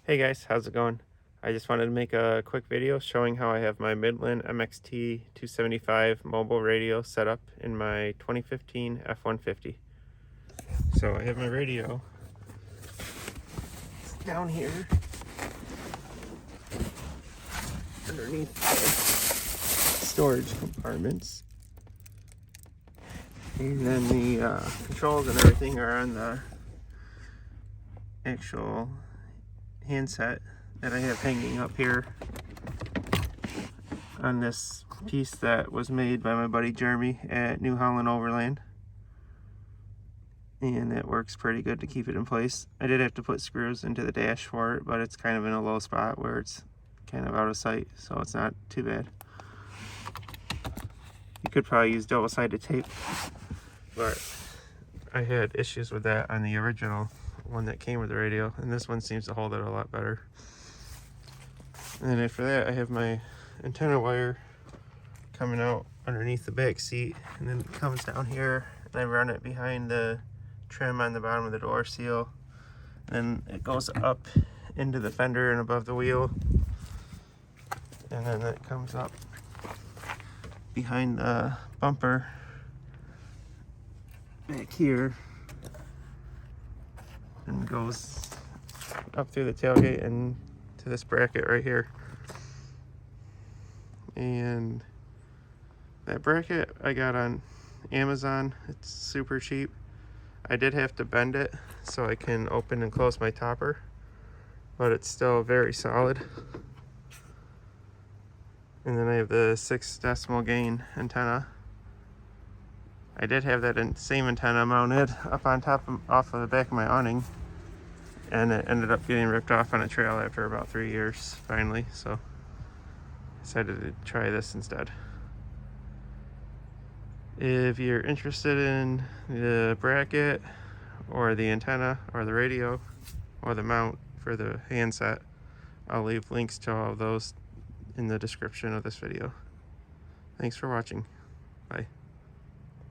Hey guys, how's it going? I just wanted to make a quick video showing how I have my Midland MXT 275 mobile radio set up in my 2015 F-150. So I have my radio down here underneath the storage compartments. And then the controls and everything are on the actual handset that I have hanging up here on this piece that was made by my buddy Jeremy at New Holland Overland, and it works pretty good to keep it in place. I did have to put screws into the dash for it, but it's kind of in a low spot where it's kind of out of sight, so it's not too bad. You could probably use double-sided tape, but I had issues with that on the original one that came with the radio, and this one seems to hold it a lot better. And then after that, I have my antenna wire coming out underneath the back seat, and then it comes down here, and I run it behind the trim on the bottom of the door seal, and then it goes up into the fender and above the wheel, and then it comes up behind the bumper back here and goes up through the tailgate and to this bracket right here. And that bracket I got on Amazon. It's super cheap. I did have to bend it so I can open and close my topper, but it's still very solid. And then I have the 6 decimal gain antenna. I did have that same antenna mounted up on top off of the back of my awning, and it ended up getting ripped off on a trail after about 3 years finally, so I decided to try this instead. If you're interested in the bracket or the antenna or the radio or the mount for the handset, I'll leave links to all of those in the description of this video. Thanks for watching. Bye.